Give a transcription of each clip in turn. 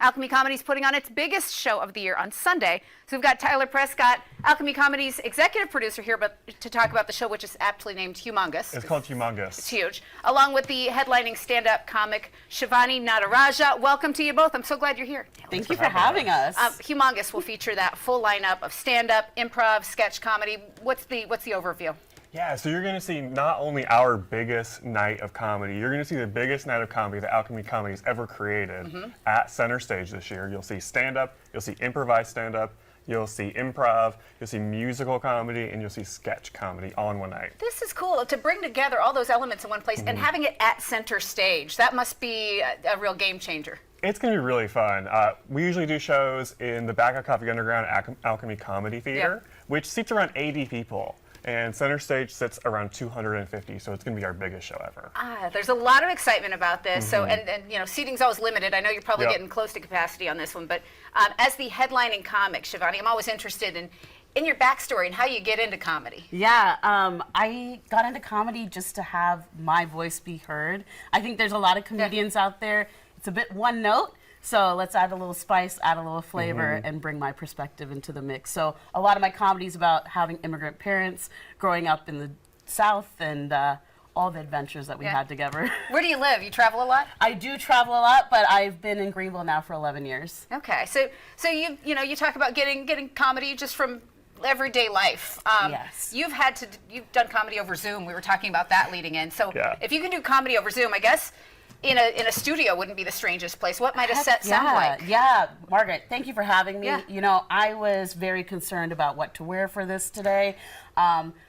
Alchemy Comedy's putting on its biggest show of the year on Sunday. So we've got Tyler Prescott, Alchemy Comedy's executive producer here to talk about the show, which is aptly named Humongous. It's called Humongous. It's huge. Along with the headlining stand-up comic Shivani Nataraja. Welcome to you both. I'm so glad you're here. Thank you for having us. Humongous will feature that full lineup of stand-up, improv, sketch comedy. What's the overview? Yeah, so you're going to see not only our biggest night of comedy, you're going to see the biggest night of comedy that Alchemy Comedy's ever created at Center Stage this year. You'll see stand-up, you'll see improvised stand-up, you'll see improv, you'll see musical comedy, and you'll see sketch comedy all in one night. This is cool, to bring together all those elements in one place and having it at Center Stage. That must be a real game changer. It's going to be really fun. We usually do shows in the back of Coffee Underground at Alchemy Comedy Theater, which seats around 80 people. And Center Stage sits around 250, so it's going to be our biggest show ever. There's a lot of excitement about this. So, and you know, seating's always limited. I know you're probably getting close to capacity on this one, but as the headlining comic, Shivani, I'm always interested in your backstory and how you get into comedy. Yeah, I got into comedy just to have my voice be heard. I think there's a lot of comedians out there. It's a bit one note. So let's add a little spice, add a little flavor, and bring my perspective into the mix. So a lot of my comedy is about having immigrant parents, growing up in the South, and all the adventures that we had together. Where do you live? You travel a lot? I do travel a lot, but I've been in Greenville now for 11 years. Okay, so you talk about getting comedy just from everyday life. Yes. You've done comedy over Zoom. We were talking about that leading in. So if you can do comedy over Zoom, I guess in a studio wouldn't be the strangest place. What might a set sound like? Yeah, Margaret, thank you for having me. Yeah. You know, I was very concerned about what to wear for this today.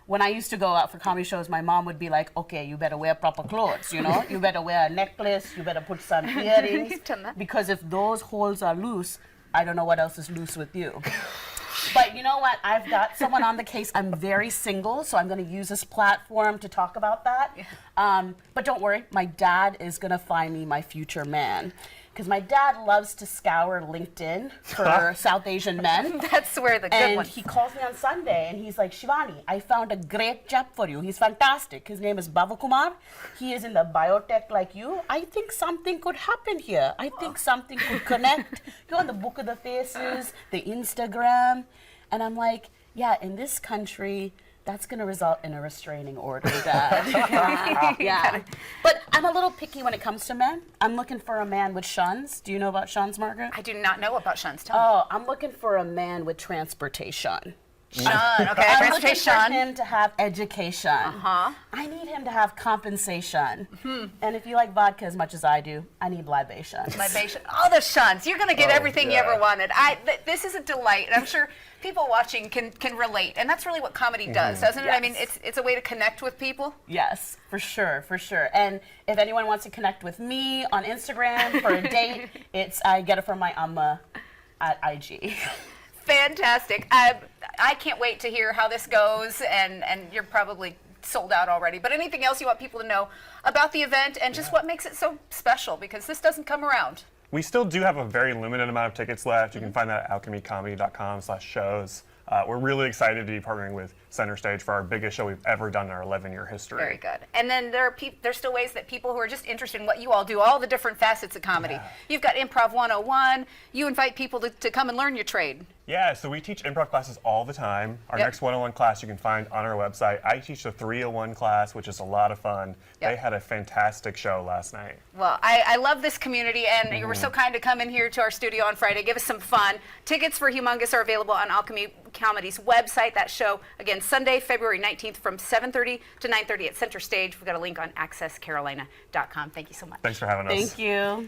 When I used to go out for comedy shows, my mom would be like, okay, you better wear proper clothes, you know? You better wear a necklace, you better put some earrings. You've done that. Because if those holes are loose, I don't know what else is loose with you. But you know what? I've got someone on the case. I'm very single, so I'm going to use this platform to talk about that. But don't worry, my dad is going to find me my future man. Because my dad loves to scour LinkedIn for South Asian men. That's where the good one. And he calls me on Sunday, and he's like, Shivani, I found a great job for you. He's fantastic. His name is Bhavakumar. He is in the biotech like you. I think something could happen here. I think something could connect. You're on the Book of the Faces, the Instagram. And I'm like, yeah, in this country, that's going to result in a restraining order, Dad. Yeah. But I'm a little picky when it comes to men. I'm looking for a man with shuns. Do you know about shuns, Margaret? I do not know about shuns. Tell me. Oh, I'm looking for a man with transportation. Shun, okay. I'm looking for him to have education. I need him to have compensation. And if you like vodka as much as I do, I need libations. Libation. Oh, the shuns. You're going to get everything you ever wanted. This is a delight, and I'm sure people watching can relate. And that's really what comedy does, doesn't it? Yes. I mean, it's a way to connect with people. Yes, for sure, for sure. And if anyone wants to connect with me on Instagram for a date, I get it from my Amma at IG. Fantastic. I can't wait to hear how this goes, and you're probably sold out already. But anything else you want people to know about the event and just what makes it so special? Because this doesn't come around. We still do have a very limited amount of tickets left. You can find that at alchemycomedy.com/shows. We're really excited to be partnering with Center Stage for our biggest show we've ever done in our 11-year history. Very good. And then there's still ways that people who are just interested in what you all do, all the different facets of comedy. You've got Improv 101. You invite people to come and learn your trade. Yeah, so we teach improv classes all the time. Our next 101 class you can find on our website. I teach the 301 class, which is a lot of fun. They had a fantastic show last night. Well, I love this community, and you were so kind to come in here to our studio on Friday. Give us some fun. Tickets for Humongous are available on Alchemy Comedy's website. That show, again, Sunday, February 19th from 7:30 to 9:30 at Center Stage. We've got a link on accesscarolina.com. Thank you so much. Thanks for having us. Thank you.